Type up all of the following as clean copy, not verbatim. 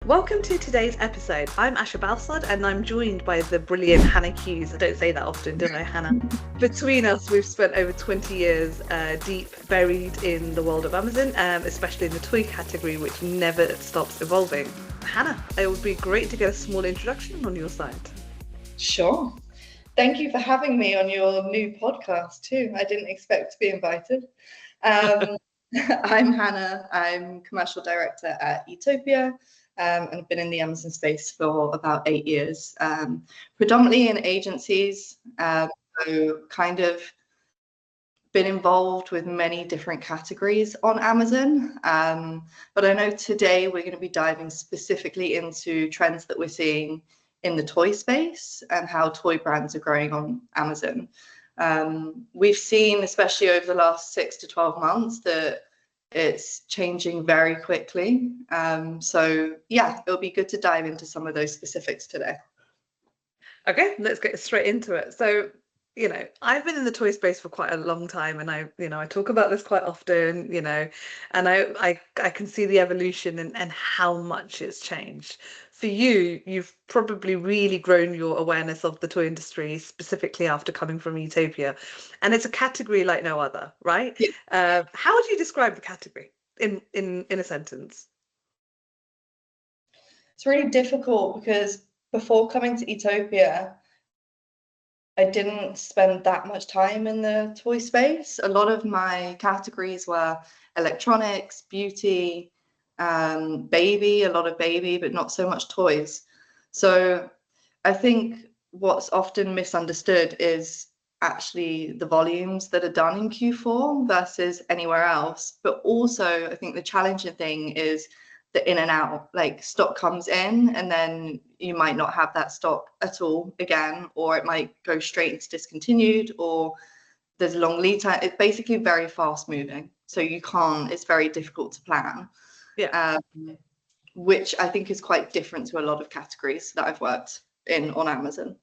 Welcome to today's episode. I'm Asha Balsad and I'm joined by the brilliant Hannah Hughes. I don't say that often, do I, Hannah? Between us, we've spent over 20 years deep buried in the world of Amazon, especially in the toy category, which never stops evolving. Hannah, it would be great to get a small introduction on your side. Sure. Thank you for having me on your new podcast too. I didn't expect to be invited. I'm Hannah. I'm commercial director at Etopia. And I've been in the Amazon space for about 8 years, predominantly in agencies. So kind of been involved with many different categories on Amazon. But I know today we're going to be diving specifically into trends that we're seeing in the toy space and how toy brands are growing on Amazon. We've seen, especially over the last 6 to 12 months, that it's changing very quickly. So yeah, it'll be good to dive into some of those specifics today. Okay, let's get straight into it. So, I've been in the toy space for quite a long time, and I talk about this quite often, and I can see the evolution and how much it's changed. For you, you've probably really grown your awareness of the toy industry, specifically after coming from Etopia, and it's a category like no other, right? Yeah. How would you describe the category in a sentence? It's really difficult because before coming to Etopia, I didn't spend that much time in the toy space. A lot of my categories were electronics, beauty, baby, a lot of baby, but not so much toys. So I think what's often misunderstood is actually the volumes that are done in Q4 versus anywhere else. But also, I think the challenging thing is the in and out, like stock comes in and then you might not have that stock at all again, or it might go straight into discontinued, or there's a long lead time. It's basically very fast moving, so it's very difficult to plan. Yeah. Which I think is quite different to a lot of categories that I've worked in on Amazon.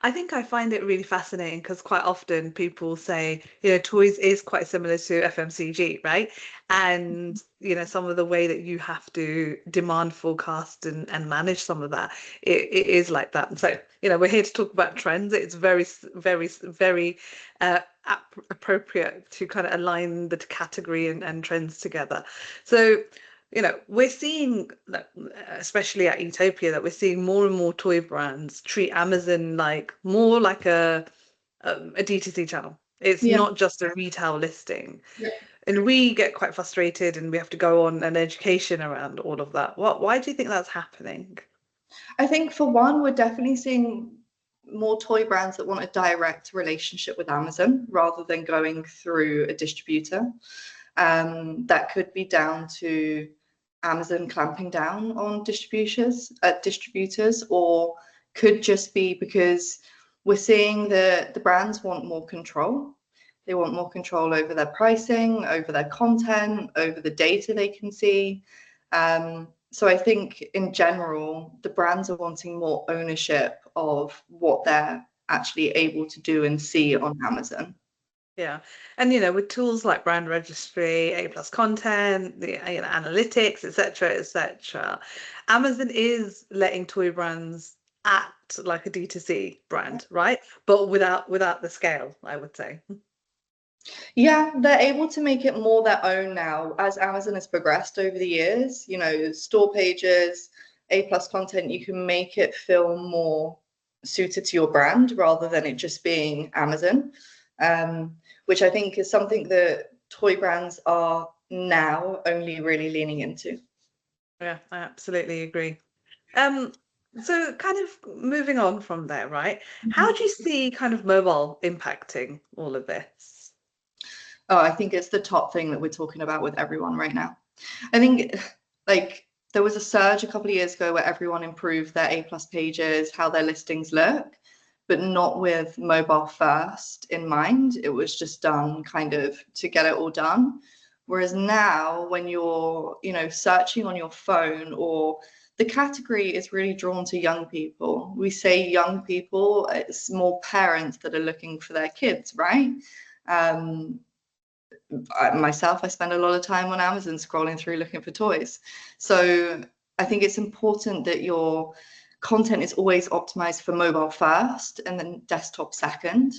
I think I find it really fascinating because quite often people say, toys is quite similar to FMCG, right? And, some of the way that you have to demand forecast and manage some of that, it is like that. And so, we're here to talk about trends. It's very, very, very appropriate to kind of align the category and trends together. So, we're seeing, especially at Etopia, that we're seeing more and more toy brands treat Amazon more like a D2C channel. It's Yeah. not just a retail listing. Yeah. And we get quite frustrated and we have to go on an education around all of that. Why do you think that's happening? I think for one, we're definitely seeing more toy brands that want a direct relationship with Amazon rather than going through a distributor. That could be down to Amazon clamping down on distributors, or could just be because we're seeing the brands want more control. They want more control over their pricing, over their content, over the data they can see. So I think in general, the brands are wanting more ownership of what they're actually able to do and see on Amazon. Yeah. And with tools like brand registry, A+ content, the analytics, etc., Amazon is letting toy brands act like a D2C brand, right? But without the scale, I would say. Yeah, they're able to make it more their own now as Amazon has progressed over the years. Store pages, A+ content, you can make it feel more suited to your brand rather than it just being Amazon, which I think is something that toy brands are now only really leaning into. Yeah, I absolutely agree. So kind of moving on from there, right? How do you see kind of mobile impacting all of this? Oh, I think it's the top thing that we're talking about with everyone right now. I think like there was a surge a couple of years ago where everyone improved their A+ pages, how their listings look, but not with mobile first in mind. It was just done kind of to get it all done. Whereas now when you're, searching on your phone, or the category is really drawn to young people. We say young people, it's more parents that are looking for their kids, right? Myself, I spend a lot of time on Amazon scrolling through looking for toys. So I think it's important that your content is always optimized for mobile first and then desktop second.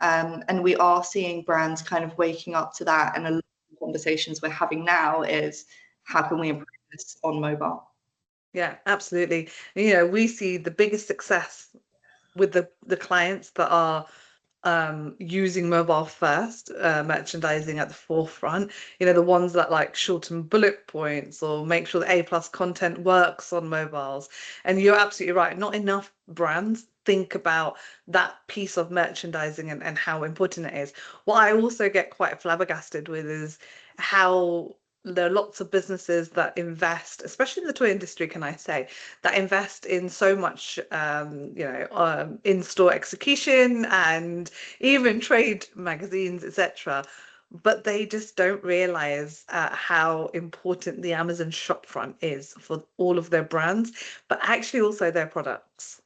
And we are seeing brands kind of waking up to that. And a lot of conversations we're having now is how can we improve this on mobile? Yeah, absolutely. We see the biggest success with the clients that are using mobile first merchandising at the forefront, the ones that like shorten bullet points or make sure that A+ content works on mobiles. And you're absolutely right, not enough brands think about that piece of merchandising and how important it is. What I also get quite flabbergasted with is how there are lots of businesses that invest, especially in the toy industry, can I say, that invest in so much, in-store execution and even trade magazines, etc. But they just don't realize how important the Amazon shopfront is for all of their brands, but actually also their products.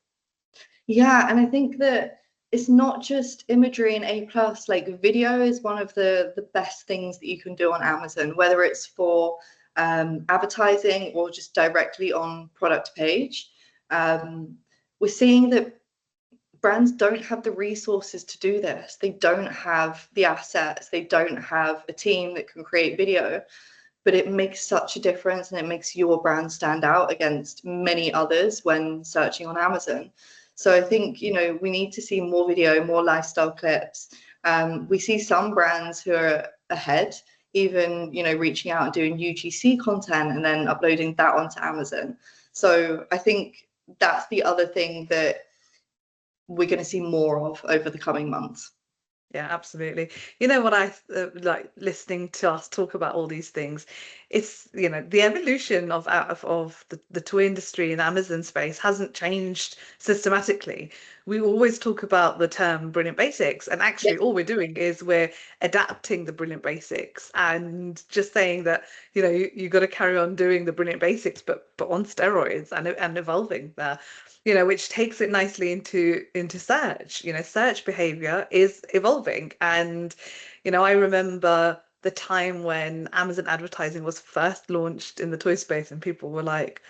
Yeah, and I think that it's not just imagery and A+, like video is one of the best things that you can do on Amazon, whether it's for advertising or just directly on product page. We're seeing that brands don't have the resources to do this. They don't have the assets. They don't have a team that can create video, but it makes such a difference and it makes your brand stand out against many others when searching on Amazon. So I think, we need to see more video, more lifestyle clips. We see some brands who are ahead, even, reaching out and doing UGC content and then uploading that onto Amazon. So I think that's the other thing that we're going to see more of over the coming months. Yeah, absolutely. You know what I like listening to us talk about all these things. It's, the evolution of the toy industry and Amazon space hasn't changed systematically. We always talk about the term brilliant basics, and actually all we're doing is we're adapting the brilliant basics and just saying that, you got to carry on doing the brilliant basics, but on steroids and evolving there. Which takes it nicely into search. Search behavior is evolving. And, I remember the time when Amazon advertising was first launched in the toy space, and people were like,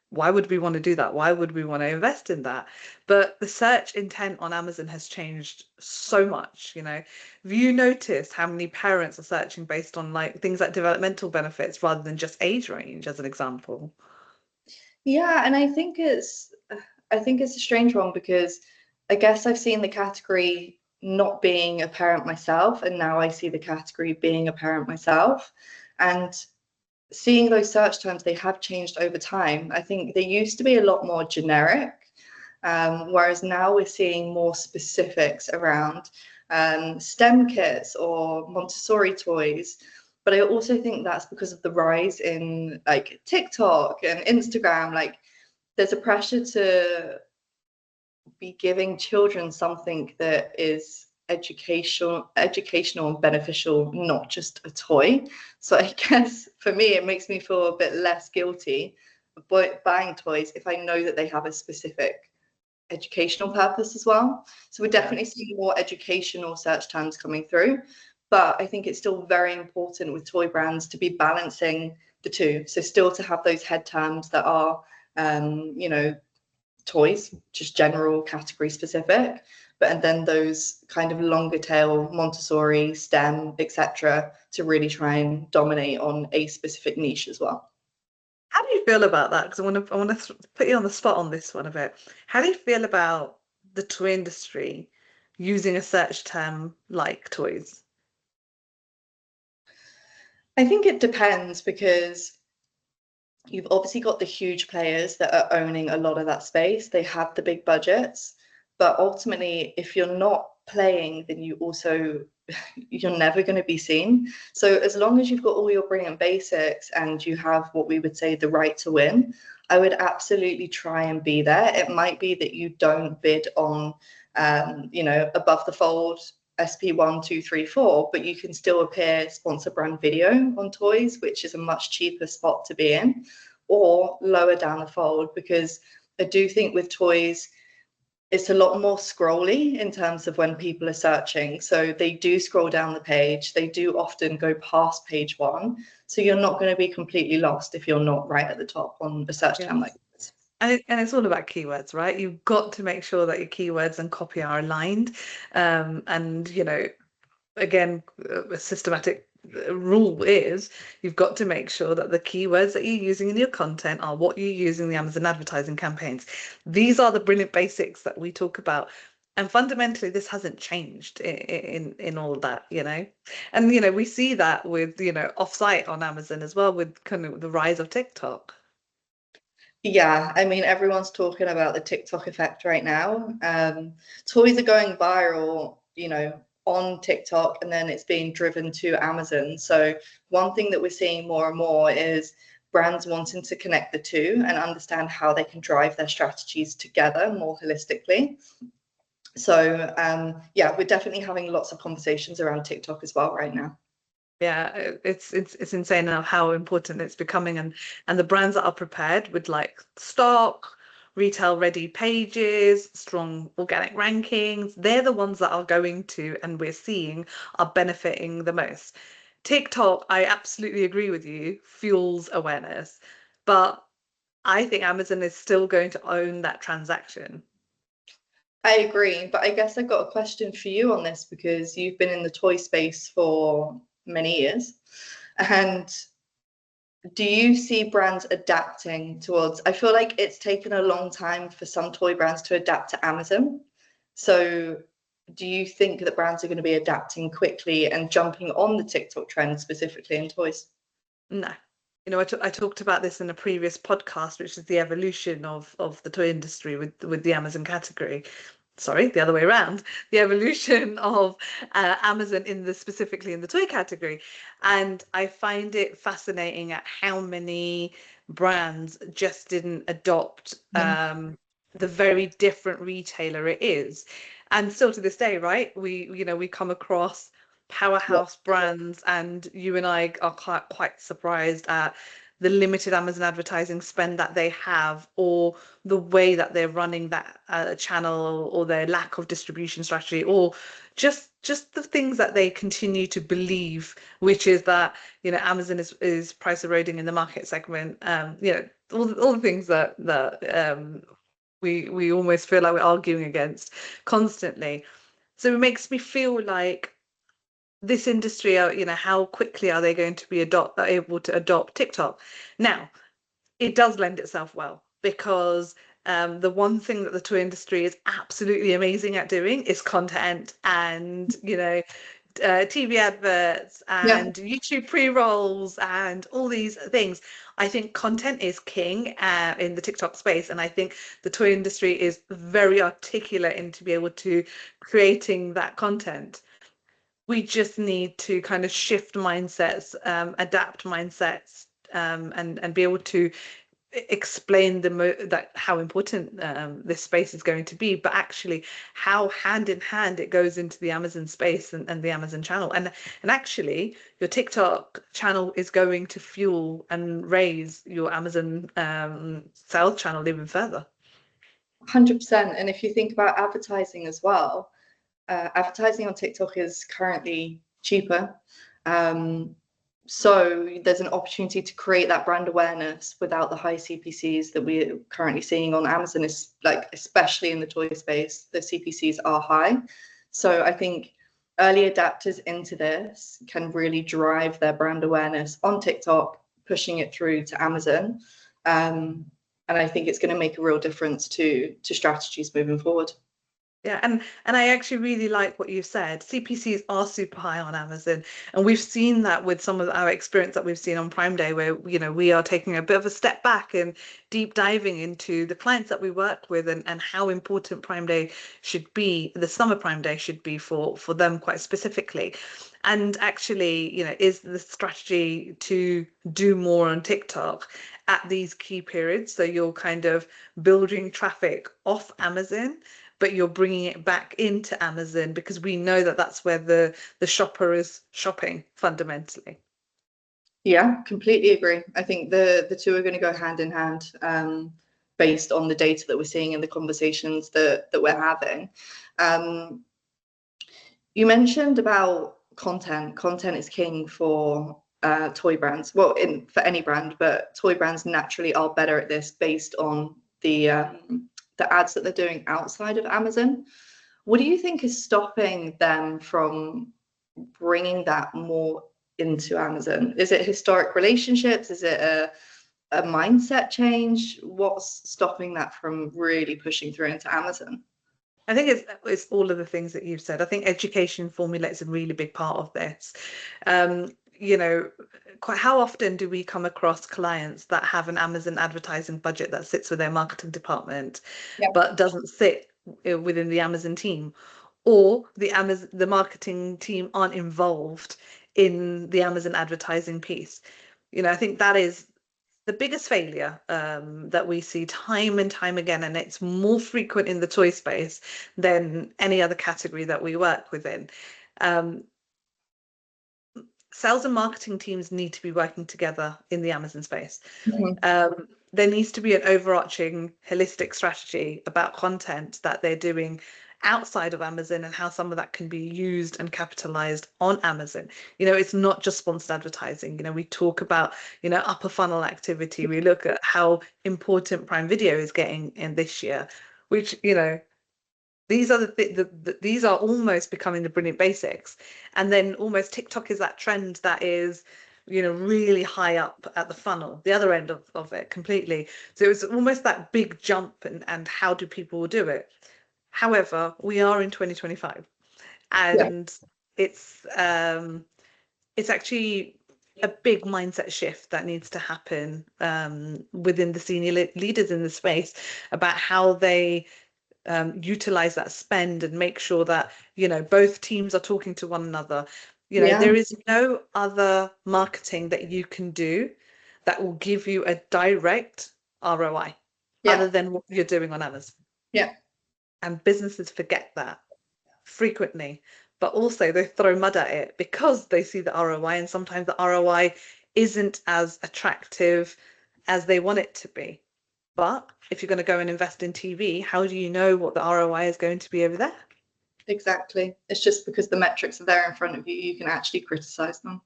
why would we want to do that? Why would we want to invest in that? But the search intent on Amazon has changed so much. Have you noticed how many parents are searching based on like things like developmental benefits rather than just age range, as an example? Yeah, and I think it's a strange one because I guess I've seen the category not being a parent myself, and now I see the category being a parent myself. And seeing those search terms, they have changed over time. I think they used to be a lot more generic, whereas now we're seeing more specifics around STEM kits or Montessori toys. But I also think that's because of the rise in like TikTok and Instagram. Like there's a pressure to be giving children something that is educational and beneficial, not just a toy. So I guess for me, it makes me feel a bit less guilty buying toys if I know that they have a specific educational purpose as well. So we're Yeah. definitely seeing more educational search terms coming through. But I think it's still very important with toy brands to be balancing the two. So still to have those head terms that are, toys, just general category specific, but and then those kind of longer tail Montessori, STEM, etc., to really try and dominate on a specific niche as well. How do you feel about that? Because I want to put you on the spot on this one a bit. How do you feel about the toy industry using a search term like toys? I think it depends because you've obviously got the huge players that are owning a lot of that space. They have the big budgets, but ultimately, if you're not playing, then you're never going to be seen. So as long as you've got all your brilliant basics and you have what we would say the right to win, I would absolutely try and be there. It might be that you don't bid on, above the fold SP1, 2, 3, 4, but you can still appear sponsor brand video on toys, which is a much cheaper spot to be in, or lower down the fold, because I do think with toys, it's a lot more scrolly in terms of when people are searching. So they do scroll down the page. They do often go past page one. So you're not going to be completely lost if you're not right at the top on a search term like this. And it's all about keywords, right? You've got to make sure that your keywords and copy are aligned. And, again, a systematic rule is you've got to make sure that the keywords that you're using in your content are what you're using in the Amazon advertising campaigns. These are the brilliant basics that we talk about. And fundamentally, this hasn't changed in all of that, And, we see that with, offsite on Amazon as well, with kind of the rise of TikTok. Yeah, I mean, everyone's talking about the TikTok effect right now. Toys are going viral, on TikTok, and then it's being driven to Amazon. So one thing that we're seeing more and more is brands wanting to connect the two and understand how they can drive their strategies together more holistically. So yeah, we're definitely having lots of conversations around TikTok as well right now. Yeah, it's insane now how important it's becoming, and the brands that are prepared with like stock, retail ready pages, strong organic rankings, they're the ones that are going to, and we're seeing, are benefiting the most. TikTok, I absolutely agree with you, fuels awareness, but I think Amazon is still going to own that transaction. I agree, but I guess I've got a question for you on this because you've been in the toy space for many years. And do you see brands adapting towards, I feel like it's taken a long time for some toy brands to adapt to Amazon. So do you think that brands are going to be adapting quickly and jumping on the TikTok trend specifically in toys? No. I talked about this in a previous podcast, which is the evolution of the toy industry with the Amazon category. Sorry, the other way around. The evolution of Amazon specifically in the toy category, and I find it fascinating at how many brands just didn't adopt the very different retailer it is, and still to this day, right? We come across powerhouse brands, and you and I are quite surprised at the limited Amazon advertising spend that they have, or the way that they're running that channel, or their lack of distribution strategy, or just the things that they continue to believe, which is that Amazon is price eroding in the market segment. All the things that we almost feel like we're arguing against constantly. So it makes me feel like this industry, how quickly are they going to be able to adopt TikTok? Now, it does lend itself well, because the one thing that the toy industry is absolutely amazing at doing is content, and TV adverts Yeah. and YouTube pre-rolls and all these things. I think content is king in the TikTok space, and I think the toy industry is very articulate in to be able to creating that content. We just need to kind of shift mindsets, adapt mindsets, and be able to explain that how important this space is going to be, but actually how hand in hand it goes into the Amazon space and the Amazon channel, and actually your TikTok channel is going to fuel and raise your Amazon sales channel even further. 100%. And if you think about advertising as well, advertising on TikTok is currently cheaper. So there's an opportunity to create that brand awareness without the high CPCs that we're currently seeing on Amazon, is like, especially in the toy space, the CPCs are high. So I think early adapters into this can really drive their brand awareness on TikTok, pushing it through to Amazon. And I think it's going to make a real difference to strategies moving forward. Yeah, and I actually really like what you said. CPCs are super high on Amazon, and we've seen that with some of our experience that we've seen on Prime Day, where we are taking a bit of a step back and deep diving into the clients that we work with, and how important Prime Day should be, the summer Prime Day should be for them quite specifically. And actually, is the strategy to do more on TikTok at these key periods, so you're kind of building traffic off Amazon, but you're bringing it back into Amazon, because we know that that's where the shopper is shopping fundamentally. Yeah, completely agree. I think the two are going to go hand in hand. based on the data that we're seeing and the conversations that we're having. You mentioned about content. Content is king for toy brands. Well, for any brand, but toy brands naturally are better at this based on the ads that they're doing outside of Amazon. What do you think is stopping them from bringing that more into Amazon? Is it historic relationships? Is it a mindset change? What's stopping that from really pushing through into Amazon? I think it's all of the things that you've said. I think education formulates a really big part of this. You know, how often do we come across clients that have an Amazon advertising budget that sits with their marketing department, but doesn't sit within the Amazon team, or the marketing team aren't involved in the Amazon advertising piece? You know, I think that is the biggest failure that we see time and time again, and it's more frequent in the toy space than any other category that we work within. Sales and marketing teams need to be working together in the Amazon space. There needs to be an overarching holistic strategy about content that they're doing outside of Amazon and how some of that can be used and capitalized on Amazon. You know, it's not just sponsored advertising. You know, we talk about, you know, upper funnel activity. We look at how important Prime Video is getting in this year, which, you know, these are these are almost becoming the brilliant basics. And then almost TikTok is that trend that is, you know, really high up at the funnel, the other end of it completely. So it was almost that big jump, and how do people do it? However, we are in 2025, and it's actually a big mindset shift that needs to happen within the senior leaders in the space about how they utilize that spend and make sure that, you know, both teams are talking to one another. You know, there is no other marketing that you can do that will give you a direct ROI other than what you're doing on Amazon. And businesses forget that frequently, but also they throw mud at it because they see the ROI, and sometimes the ROI isn't as attractive as they want it to be. But if you're going to go and invest in TV, how do you know what the ROI is going to be over there? Exactly. It's just because the metrics are there in front of you, you can actually criticize them.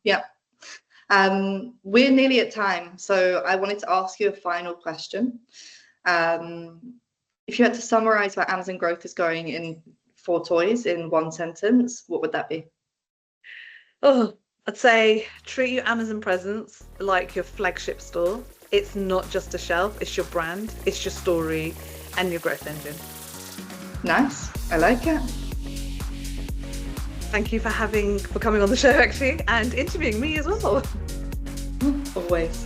We're nearly at time, so I wanted to ask you a final question. If you had to summarize where Amazon growth is going in for toys in one sentence, what would that be? Oh, I'd say treat your Amazon presence like your flagship store. It's not just a shelf, it's your brand, it's your story, and your growth engine. Nice, I like it. Thank you for coming on the show, actually, and interviewing me as well. Always.